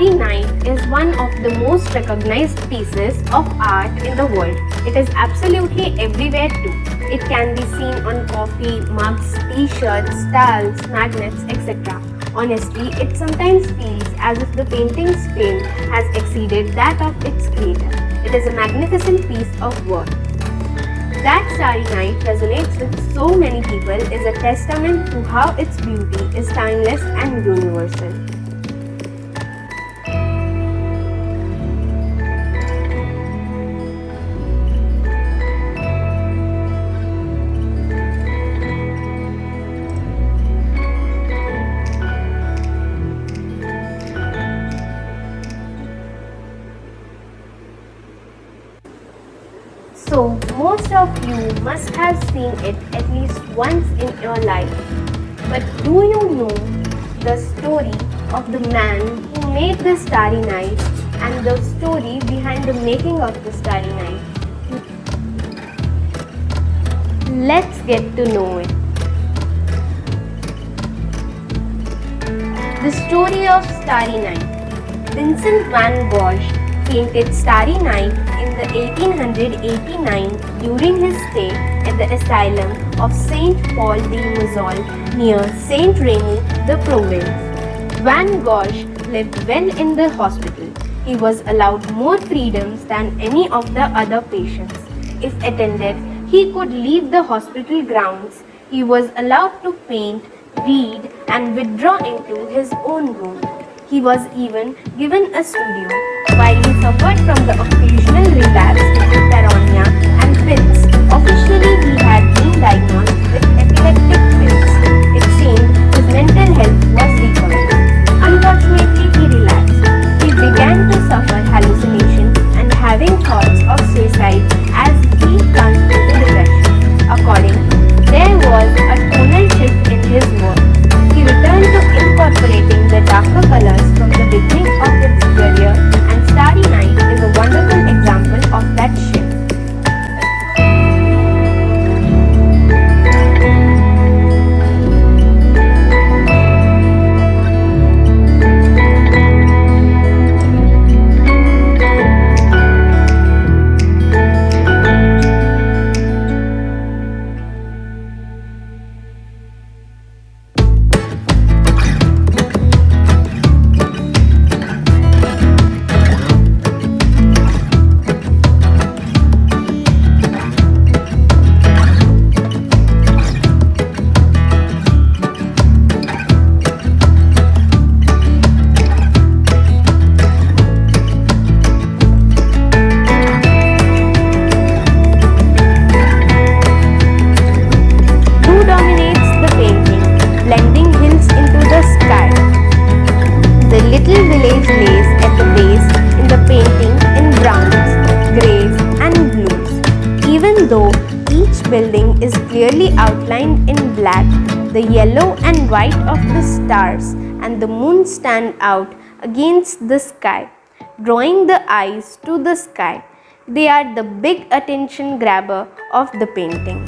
Starry Night is one of the most recognized pieces of art in the world. It is absolutely everywhere too. It can be seen on coffee, mugs, t-shirts, towels, magnets, etc. Honestly, it sometimes feels as if the painting's fame has exceeded that of its creator. It is a magnificent piece of work. That Starry Night resonates with so many people is a testament to how its beauty is timeless and universal. So, most of you must have seen it at least once in your life. But do you know the story of the man who made the Starry Night and the story behind the making of the Starry Night? Let's get to know it. The story of Starry Night. Vincent Van Gogh painted Starry Night in the 1889 during his stay at the asylum of Saint Paul de Mausole near Saint Remy, the province. Van Gogh lived well in the hospital. He was allowed more freedoms than any of the other patients. If attended, he could leave the hospital grounds. He was allowed to paint, read, and withdraw into his own room. He was even given a studio. While he suffered from the occasional relapse into paranoia and fits, officially he had been diagnosed with epileptic fits. It seemed his mental health was recovering. Unfortunately, he relapsed. He began to suffer hallucinations and having thoughts of suicide as he plunged into depression. According, there was a tonal shift in his work. He returned to incorporating the darker colors from the beginning of his career, and Starry Night is a wonderful example of that shift. Though each building is clearly outlined in black, the yellow and white of the stars and the moon stand out against the sky, drawing the eyes to the sky. They are the big attention grabber of the painting.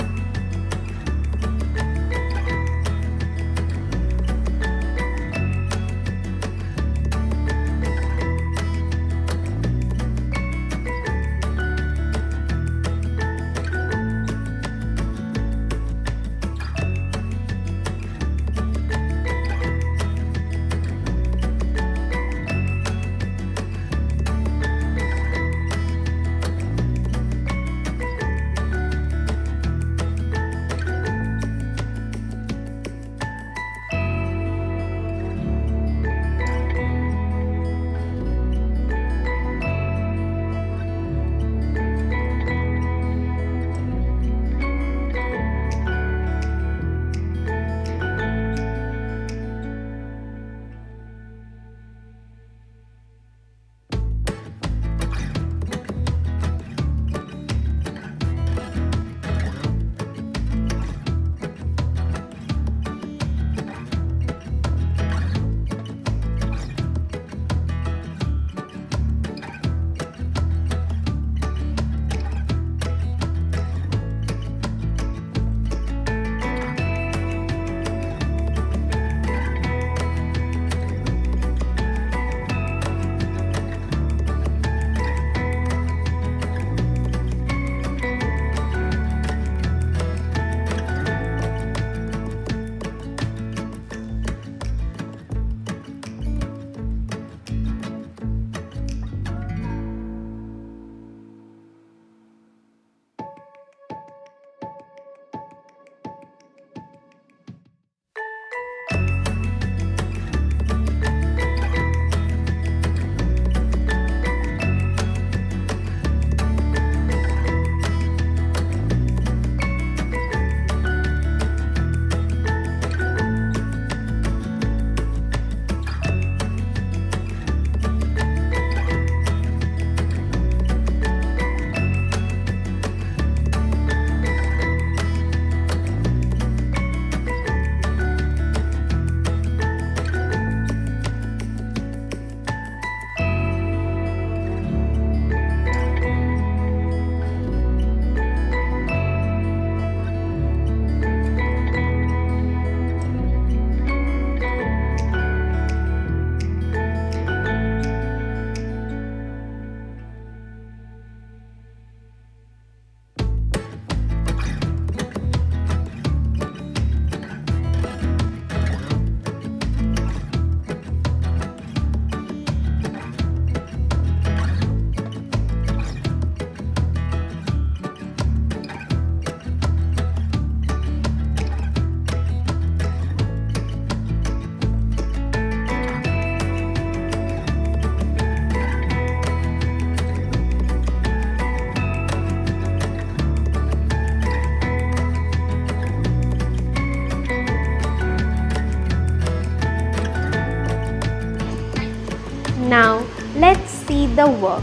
the work.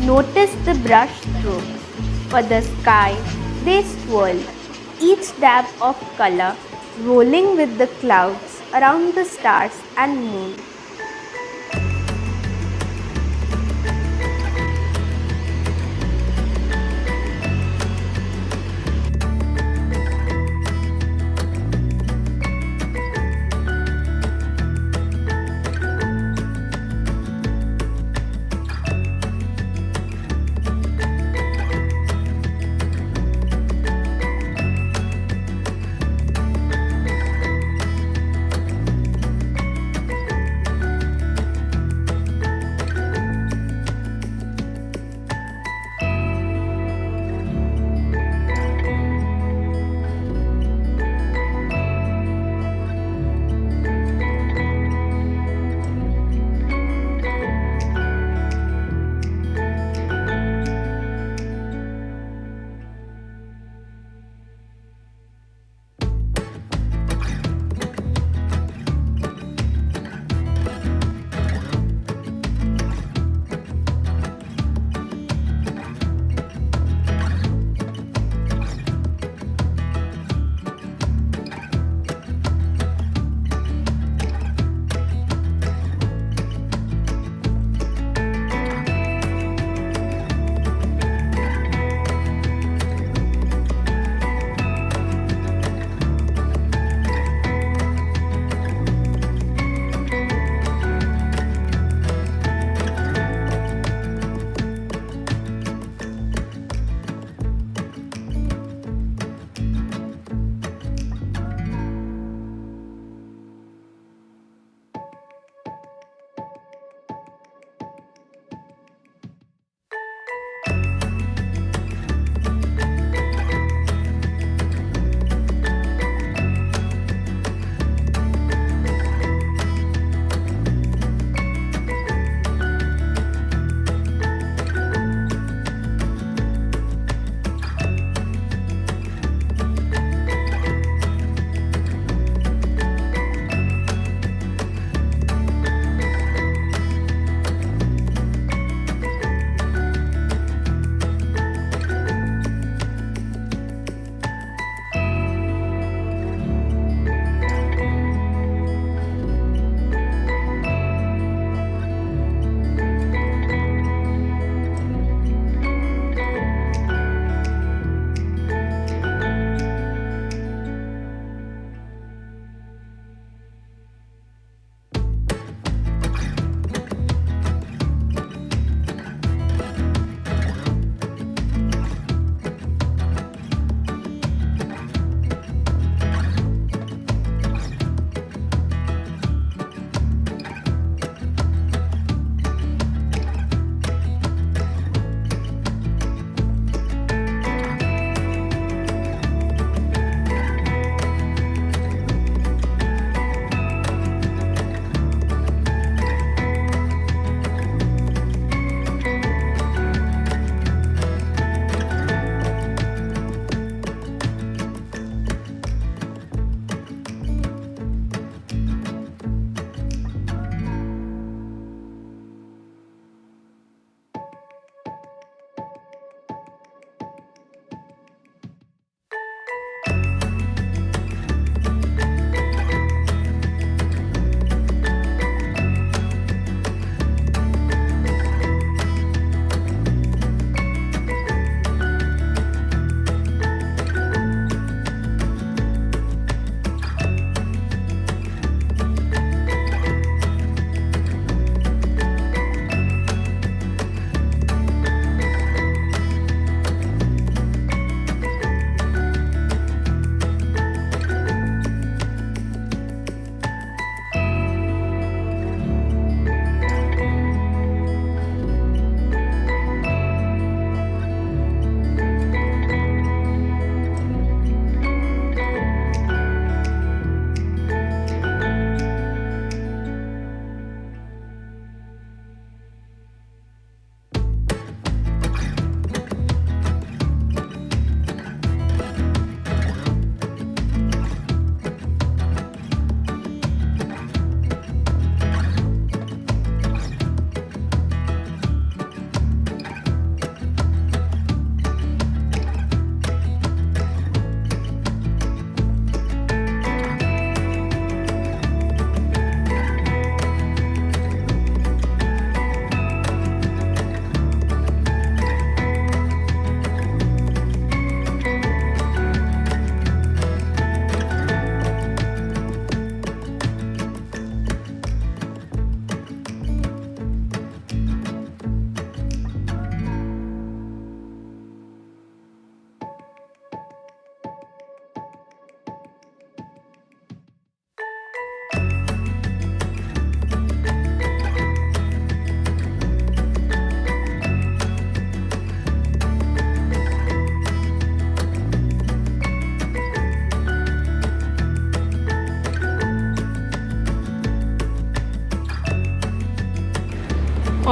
Notice the brush strokes. For the sky, they swirl, each dab of color rolling with the clouds around the stars and moon.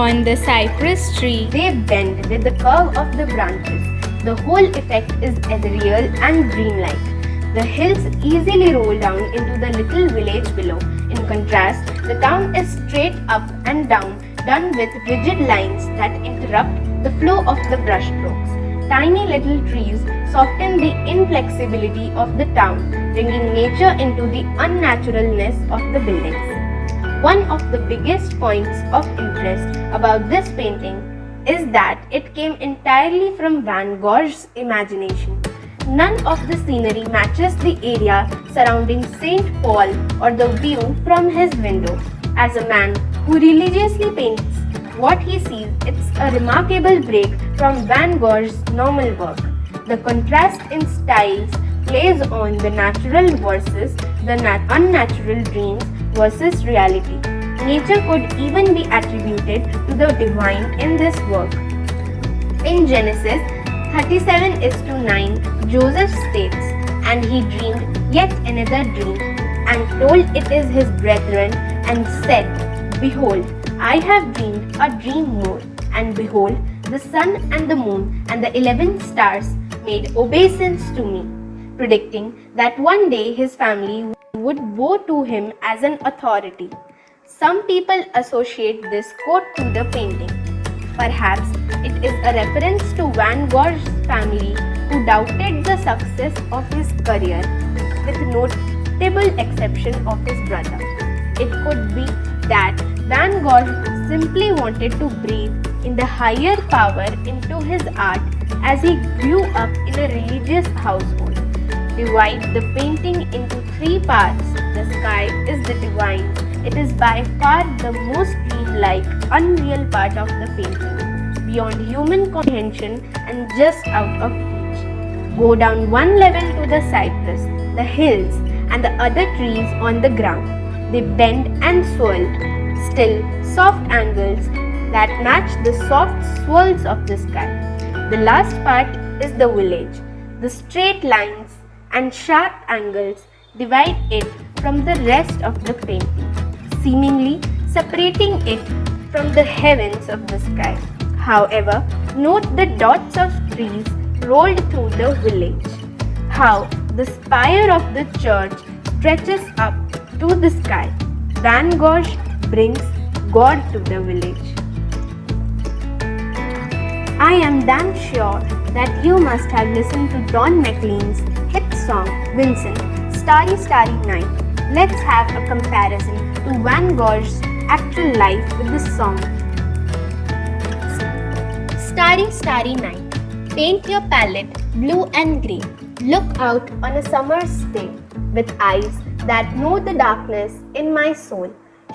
on the cypress tree. They bend with the curve of the branches. The whole effect is ethereal and dreamlike. The hills easily roll down into the little village below. In contrast, the town is straight up and down, done with rigid lines that interrupt the flow of the brushstrokes. Tiny little trees soften the inflexibility of the town, bringing nature into the unnaturalness of the buildings. One of the biggest points of interest about this painting is that it came entirely from Van Gogh's imagination. None of the scenery matches the area surrounding St. Paul or the view from his window. As a man who religiously paints what he sees, it's a remarkable break from Van Gogh's normal work. The contrast in styles plays on the natural versus the unnatural, dreams versus reality. Nature could even be attributed to the divine in this work. In Genesis 37:9, Joseph states, "And he dreamed yet another dream, and told it is his brethren, and said, Behold, I have dreamed a dream more, and behold, the sun and the moon and the 11 stars made obeisance to me," predicting that one day his family would bow to him as an authority. Some people associate this quote to the painting. Perhaps it is a reference to Van Gogh's family, who doubted the success of his career, with notable exception of his brother. It could be that Van Gogh simply wanted to breathe in the higher power into his art as he grew up in a religious household. Divide the painting into 3 parts. The sky is the divine. It is by far the most dreamlike, unreal part of the painting, beyond human comprehension and just out of reach. Go down one level to the cypress, the hills, and the other trees on the ground. They bend and swirl, still soft angles that match the soft swirls of the sky. The last part is the village. The straight lines and sharp angles divide it from the rest of the painting, seemingly separating it from the heavens of the sky. However, note the dots of trees rolled through the village. How the spire of the church stretches up to the sky. Van Gogh brings God to the village. I am damn sure that you must have listened to Don McLean's hit song Vincent, Starry, Starry Night. Let's have a comparison to Van Gogh's actual life with this song. Starry, Starry Night. Paint your palette blue and grey. Look out on a summer's day with eyes that know the darkness in my soul.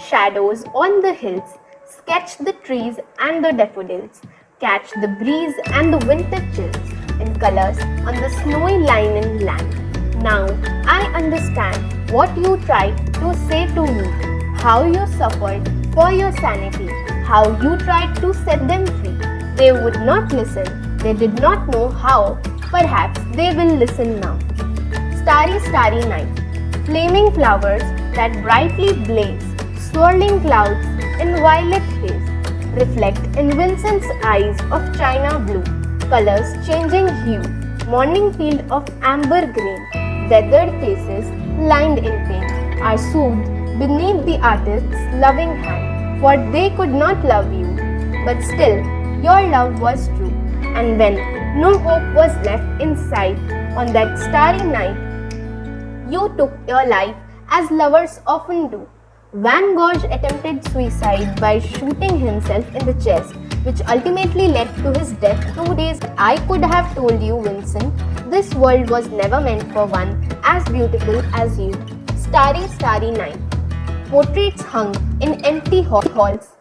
Shadows on the hills. Sketch the trees and the daffodils. Catch the breeze and the winter chills in colors on the snowy linen land. Now I understand what you tried to say to me, how you suffered for your sanity, how you tried to set them free. They would not listen, they did not know how, perhaps they will listen now. Starry, starry night, flaming flowers that brightly blaze, swirling clouds in violet haze, reflect in Vincent's eyes of china blue, colors changing hue, morning field of amber green, weathered faces lined in pain, are soothed beneath the artist's loving hand, for they could not love you, but still your love was true, and when no hope was left in sight on that starry night, you took your life as lovers often do. Van Gogh attempted suicide by shooting himself in the chest, which ultimately led to his death 2 days. I could have told you, Vincent, this world was never meant for one as beautiful as you. Starry, starry night. Portraits hung in empty halls,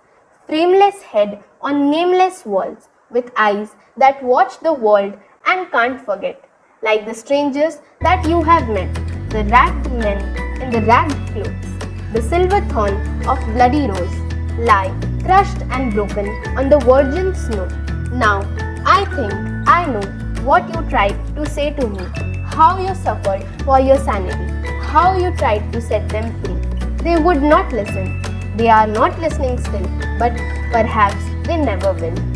frameless head on nameless walls, with eyes that watch the world and can't forget, like the strangers that you have met, the ragged men in the ragged clothes. The silver thorn of bloody rose lie crushed and broken on the virgin snow. Now I think I know what you tried to say to me, how you suffered for your sanity, how you tried to set them free. They would not listen. They are not listening still, but perhaps they never win.